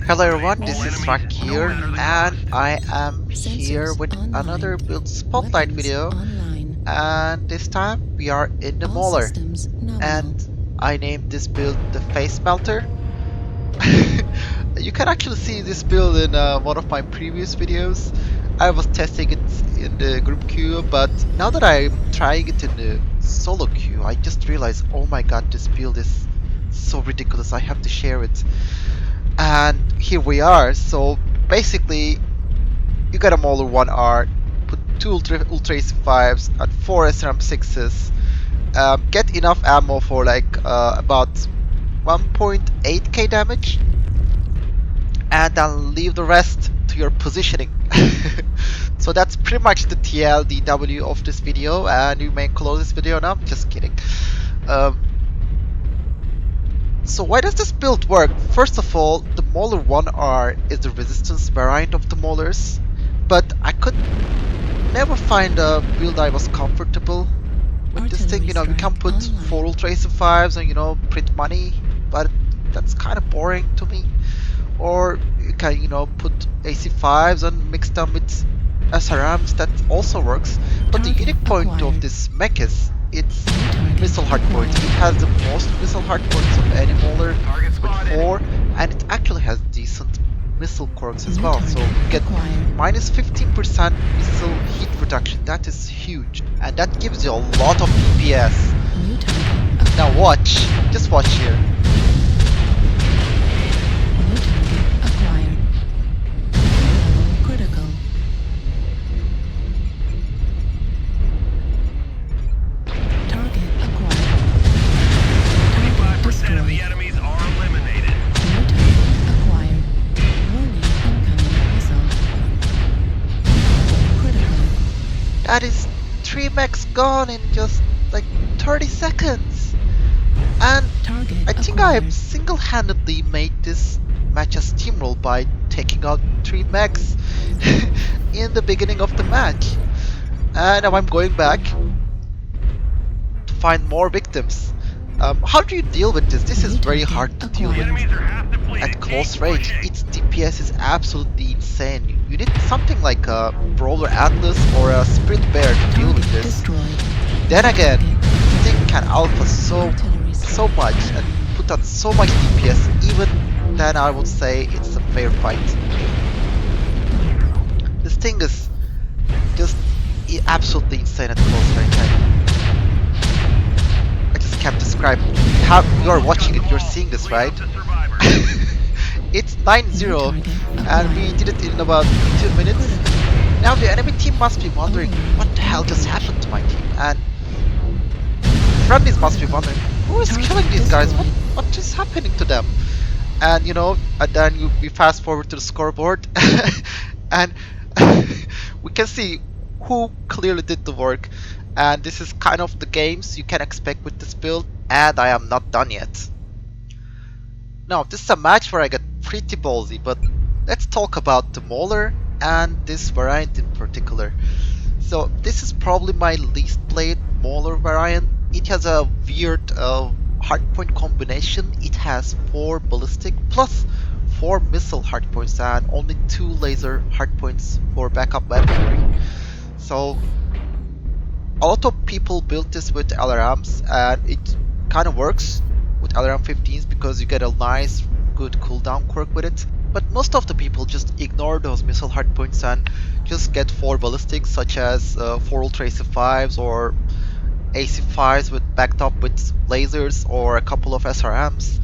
Hello everyone, this is Rak here, and I am here with another build spotlight video, and this time we are in the Mauler, and I named this build the Facemelter. You can actually see this build in one of my previous videos. I was testing it in the group queue, but now that I'm trying it in the solo queue, I just realized, oh my god, this build is so ridiculous, I have to share it. And here we are. So basically, you got a Mauler 1R, put 2 Ultra AC5s and 4 SRM6s, get enough ammo for like about 1.8k damage, and then leave the rest to your positioning. So that's pretty much the TLDW of this video, and you may close this video now. Just kidding. So why does this build work? First of all, the Mauler 1R is the resistance variant of the Maulers, but I could never find a build I was comfortable with this thing. You know, you can put 4 Ultra AC5s and, you know, print money, but that's kind of boring to me. Or you can, you know, put AC5s and mix them with SRMs, that also works. But the unique point of this mech is its missile hardpoint. It has the most missile hardpoints of any Mauler with 4, and it actually has decent missile quirks as well. So you get minus 15% missile heat reduction. That is huge, and that gives you a lot of DPS. Now watch, just watch here. That is 3 mechs gone in just like 30 seconds. And I think I have single-handedly made this match a steamroll by taking out 3 mechs in the beginning of the match. And now I'm going back to find more victims. How do you deal with this? This is very hard to deal with at close range. Its DPS is absolutely insane. You need something like a Brawler Atlas or a Spirit Bear to deal with this. Then again, this thing can alpha so much and put out so much DPS. Even then, I would say it's a fair fight. This thing is just absolutely insane at close range. I just can't describe how you are watching it. You're seeing this, right? It's 9-0, and we did it in about 2 minutes. Now the enemy team must be wondering, what the hell just happened to my team? And friendlies must be wondering, who is killing these guys? What is happening to them? And you know, and then we fast forward to the scoreboard, and we can see who clearly did the work. And this is kind of the games you can expect with this build, and I am not done yet. Now, this is a match where I get pretty ballsy, but let's talk about the Mauler and this variant in particular. So this is probably my least played Mauler variant. It has a weird hardpoint combination. It has 4 ballistic plus 4 missile hardpoints and only 2 laser hardpoints for backup weaponry. So a lot of people built this with LRMs, and it kind of works with LRM 15s because you get a nice good cooldown quirk with it. But most of the people just ignore those missile hardpoints and just get 4 ballistics, such as 4 Ultra AC5s or AC5s with backed up with lasers, or a couple of SRMs.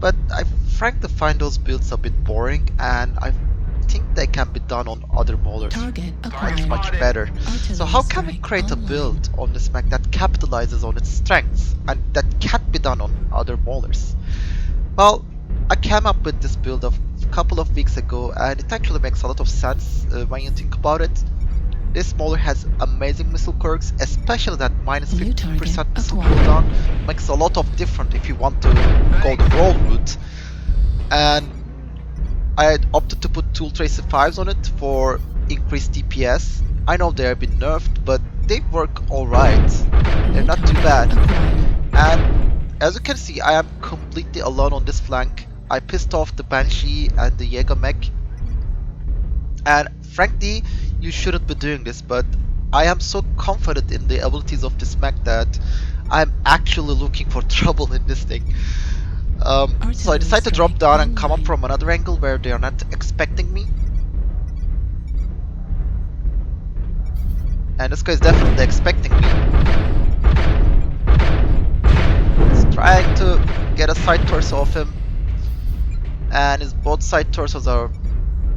But I frankly find those builds a bit boring, and I think they can be done on other Maulers much better. So how can we create a build on this mech that capitalizes on its strengths and that can't be done on other Maulers? Well, I came up with this build a couple of weeks ago, and it actually makes a lot of sense when you think about it. This Mauler has amazing missile quirks, especially that minus 15% missile cooldown makes a lot of difference if you want to go the roll route. And I had opted to put 2 Ultra AC5s on it for increased DPS. I know they have been nerfed, but they work alright. They're not too bad. And as you can see, I am completely alone on this flank. I pissed off the Banshee and the Jaeger mech. And frankly, you shouldn't be doing this, but I am so confident in the abilities of this mech that I'm actually looking for trouble in this thing. So I decided to drop down and come up from another angle where they are not expecting me. And this guy is definitely expecting me. He's trying to get a side torso off him. And his both side torsos are,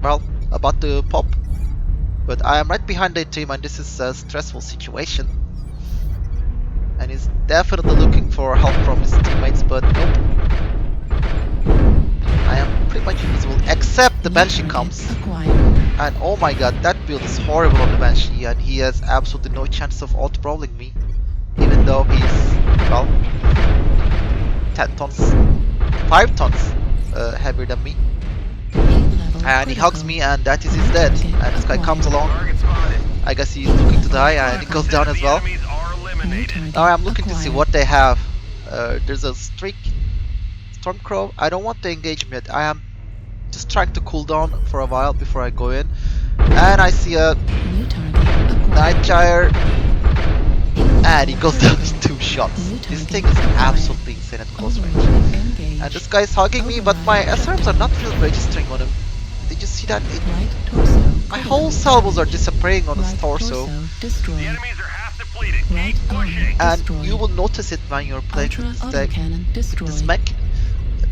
well, about to pop. But I am right behind the team and this is a stressful situation. And he's definitely looking for help from his teammates, but nope. I am pretty much invisible, except the Banshee comes. And oh my god, that build is horrible on the Banshee, and he has absolutely no chance of out-brawling me. Even though he's, well, 10 tons, 5 tons heavier than me. And he hugs me, and that is his dead. And this guy comes along. I guess he's looking to die, and he goes down as well. Now I'm looking to see what they have. There's a streak. Stormcrow. I don't want to engage him yet. I am just trying to cool down for a while before I go in. And I see a Nightgyre. And he goes down in 2 shots. This thing is absolutely insane at close range. And this guy is hugging me, but my SRMs are not really registering on him. Did you see that? My whole salvos are disappearing on his torso. And you will notice it when you're playing with this mech.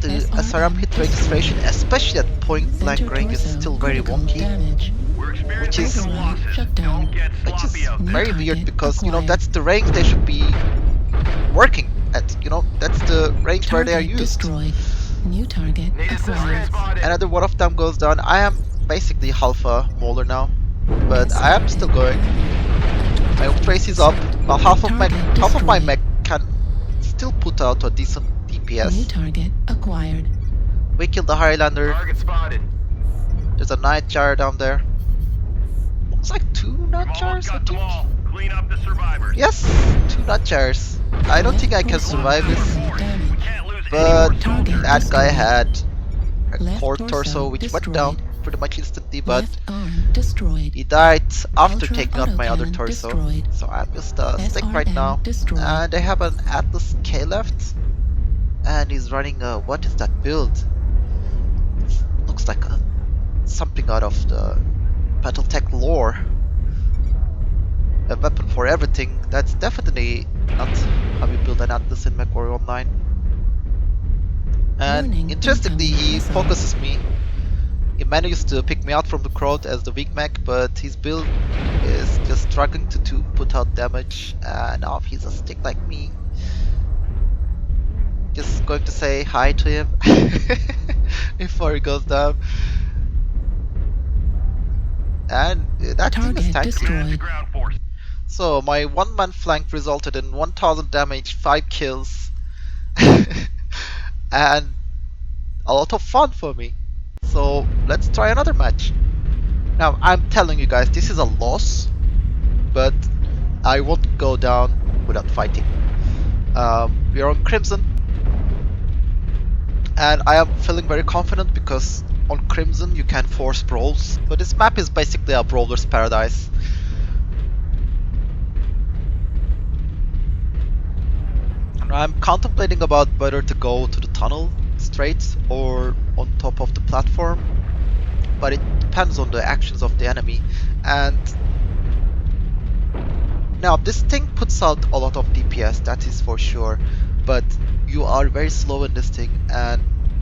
The SRM hit registration, especially at point blank range, is still very wonky, which is very weird because, you know, that's the range they should be working at, you know, that's the range where they are used. Another one of them goes down. I am basically half a Mauler now, but I am still going. My trace is up. Well, half of my mech can still put out a decent DPS. We killed the Highlander. There's a Nightgyre down there. Looks like 2 Nightgyres, I think. Clean up the survivors. Yes, 2 Nightgyres. I don't think I can survive this, but that guy had a core torso which went down pretty much instantly, but he died after taking out my other torso. So I'm just stick right now. And I have an Atlas K left. And he's running a, what is that build? It looks like something out of the Battletech lore. A weapon for everything. That's definitely not how we build an Atlas in MechWarrior Online. And interestingly, he focuses me. He manages to pick me out from the crowd as the weak mech, but his build is just struggling to put out damage. And now he's a stick like me. Just going to say hi to him before he goes down. And that team is tanky. So my one-man flank resulted in 1000 damage, 5 kills, and a lot of fun for me. So let's try another match. Now I'm telling you guys, this is a loss, but I won't go down without fighting. We are on Crimson. And I am feeling very confident because on Crimson you can force brawls. So this map is basically a brawler's paradise. And I'm contemplating about whether to go to the tunnel straight or on top of the platform. But it depends on the actions of the enemy. And now this thing puts out a lot of DPS, that is for sure. But you are very slow in this thing, and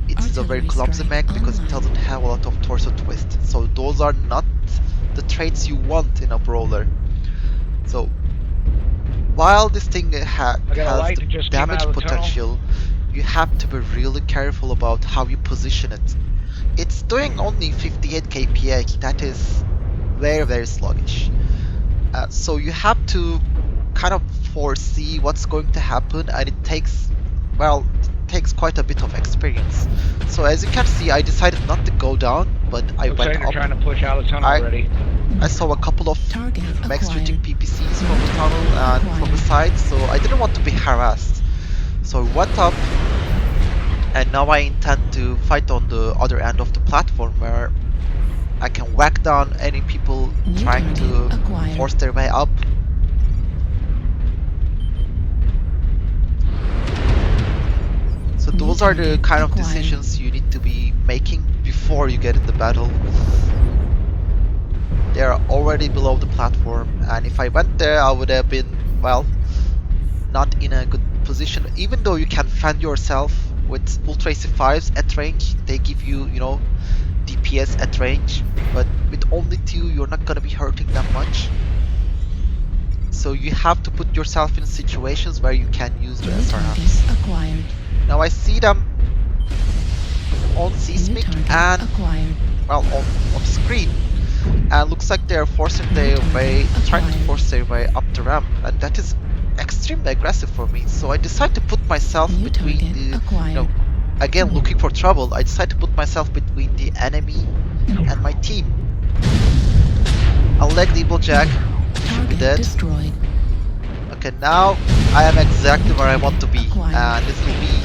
it's a very clumsy mech because it doesn't have a lot of torso twist. So those are not the traits you want in a brawler. So while this thing has the damage potential, you have to be really careful about how you position it. It's doing only 58 kph, that is very, very sluggish. So you have to kind of foresee what's going to happen, and it takes, well, quite a bit of experience. So as you can see, I decided not to go down, but I went up. Trying to push out of the tunnel already. I saw a couple of mechs shooting PPCs from the tunnel and from the side, so I didn't want to be harassed. So I went up, And now I intend to fight on the other end of the platform where I can whack down any people trying to force their way up. So those are the kind of decisions you need to be making before you get in the battle. They are already below the platform, and if I went there I would have been, well, not in a good position. Even though you can fend yourself with Ultra AC5s at range, they give you, you know, DPS at range, but with only 2 you're not gonna be hurting that much. So you have to put yourself in situations where you can use the SRMs. Now I see them on Seismic and, well, on screen, and looks like they're forcing their way, trying to force their way up the ramp, and that is extremely aggressive for me. So I decide to put myself between the, you know, again looking for trouble. I decide to put myself between the enemy and my team. I'll leg the Evil Jack, should be dead. Okay, now I am exactly where I want to be, and this will be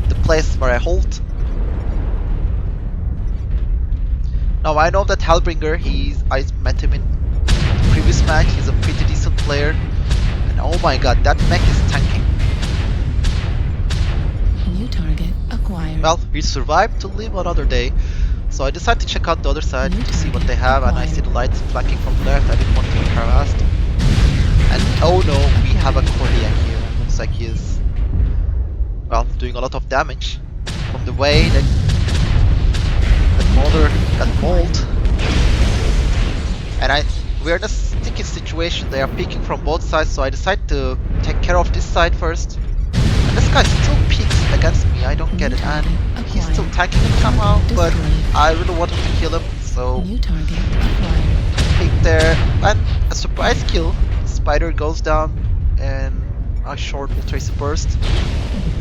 the place where I hold. Now I know that Hellbringer, I met him in the previous match, he's a pretty decent player, and oh my god, that mech is tanking. New target acquired. Well, we survived to live another day, so I decided to check out the other side to see what they have, and I see the lights flanking from the left. I didn't want to get harassed. And oh no, we have a Cordiac here. Looks like he is, well, doing a lot of damage from the way that Mauler got mauled. And we're in a sticky situation. They are peeking from both sides, so I decide to take care of this side first. And this guy still peeks against me, I don't get it. And he's still tanking him somehow, but I really wanted to kill him, so peek there. And a surprise kill. Spider goes down in a short Ultra AC burst.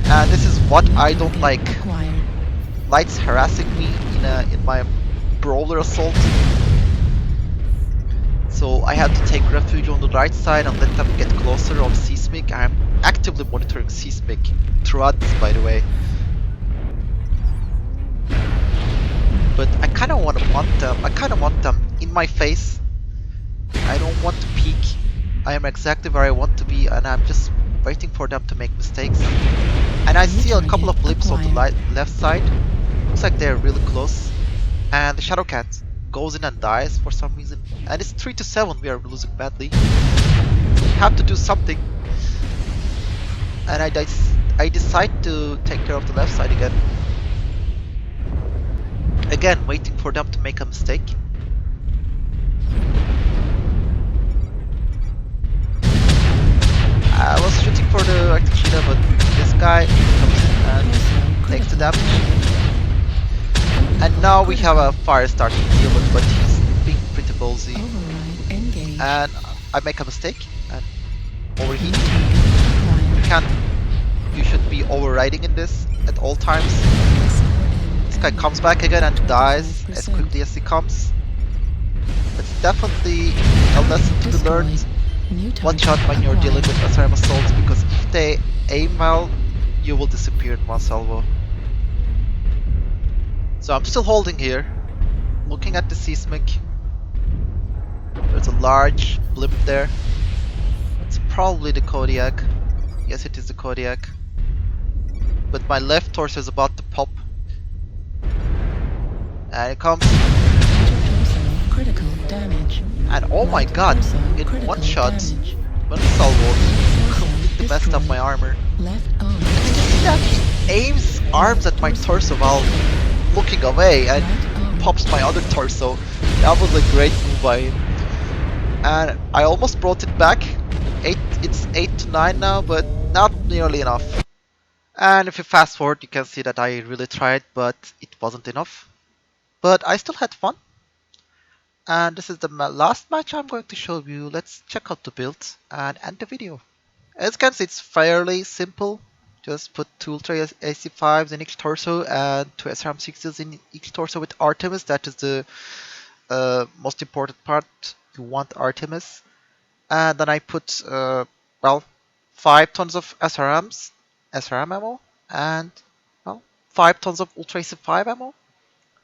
And this is what I don't like. Lights harassing me in my brawler assault. So I had to take refuge on the right side and let them get closer on Seismic. I'm actively monitoring Seismic throughout this, by the way. But I kind of want them in my face. I don't want to peek. I am exactly where I want to be, and I'm just waiting for them to make mistakes. And I see a couple of blips on the left side. Looks like they're really close. And the Shadow Cat goes in and dies for some reason. And it's 3-7, we are losing badly. We have to do something. And I decide to take care of the left side again. Again, waiting for them to make a mistake. I was shooting for the Arctic Cheetah, but this guy comes in and takes the damage. And now we have a fire starting to deal with, but he's being pretty ballsy. And I make a mistake and overheat. You should be overriding in this at all times. This guy comes back again and dies as quickly as he comes. It's definitely a lesson to be learned. Watch out when you're dealing with SRM assaults, because if they aim well, you will disappear in one salvo. So I'm still holding here, looking at the Seismic. There's a large blimp there. It's probably the Kodiak. Yes, it is the Kodiak. But my left torso is about to pop. And it comes. Critical damage. And oh my god, in one shot, one salvo, completely messed up my armor. Left arm. And did you see that? He aims arms at my torso while looking away and pops my other torso. That was a great move by him. And I almost brought it back. It's 8-9 now, but not nearly enough. And if you fast forward, you can see that I really tried, but it wasn't enough. But I still had fun. And this is the last match I'm going to show you. Let's check out the build and end the video. As you can see, it's fairly simple. Just put 2 Ultra AC5s in each torso and 2 SRM6s in each torso with Artemis. That is the most important part. You want Artemis. And then I put, well, 5 tons of SRM ammo. and well, 5 tons of Ultra AC5 ammo.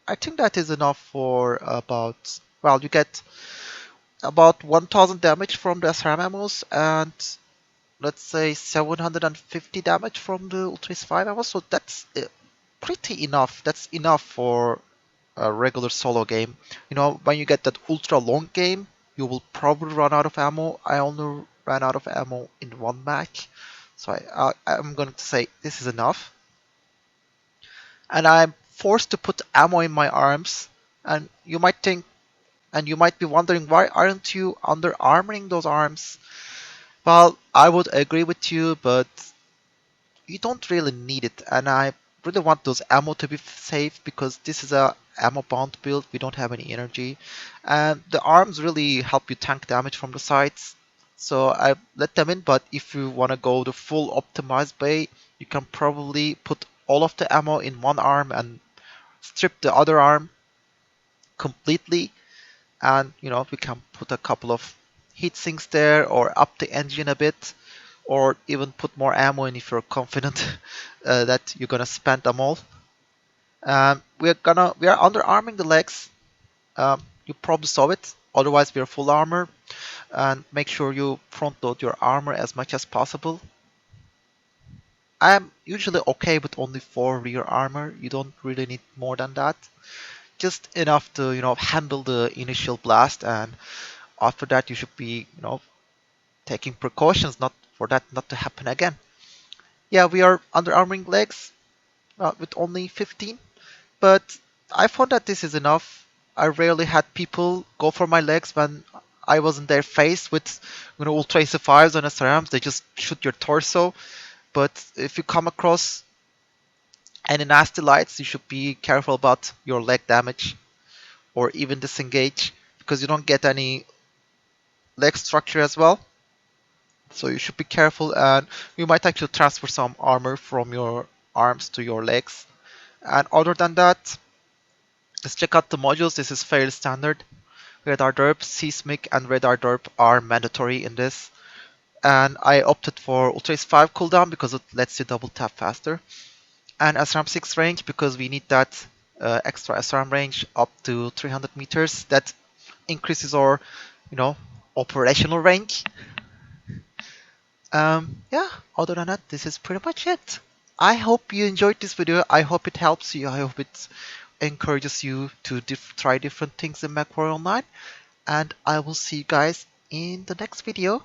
I think that is enough for about, well, you get about 1000 damage from the SRM ammos and let's say 750 damage from the Ultra AC5 ammo. So that's pretty enough. That's enough for a regular solo game. You know, when you get that ultra long game, you will probably run out of ammo. I only ran out of ammo in one match, so I'm going to say this is enough. And I'm forced to put ammo in my arms. And you might think, and you might be wondering, why aren't you under armoring those arms? Well, I would agree with you, but you don't really need it, and I really want those ammo to be safe because this is a ammo bound build. We don't have any energy, and the arms really help you tank damage from the sides. So I let them in, but if you want to go the full optimized way, you can probably put all of the ammo in one arm and strip the other arm completely, and you know we can put a couple of heat sinks there or up the engine a bit or even put more ammo in if you're confident that you're gonna spend them all. We are underarming the legs. You probably saw it. Otherwise, we are full armor. And make sure you front load your armor as much as possible. I'm usually okay with only 4 rear armor. You don't really need more than that. Just enough to handle the initial blast, and after that you should be taking precautions not for that not to happen again. Yeah, we are underarming legs with only 15, but I found that this is enough. I rarely had people go for my legs when I was in their face with Ultra AC5s and SRMs. They just shoot your torso. But if you come across any nasty lights, you should be careful about your leg damage or even disengage because you don't get any leg structure as well. So you should be careful, and you might actually transfer some armor from your arms to your legs. And other than that, let's check out the modules. This is fairly standard. Radar derp, seismic, and radar derp are mandatory in this. And I opted for Ultra S5 cooldown because it lets you double tap faster. And SRM6 range because we need that extra SRM range up to 300 meters. That increases our, operational range. Yeah, other than that, this is pretty much it. I hope you enjoyed this video. I hope it helps you. I hope it encourages you to try different things in MechWarrior Online. And I will see you guys in the next video.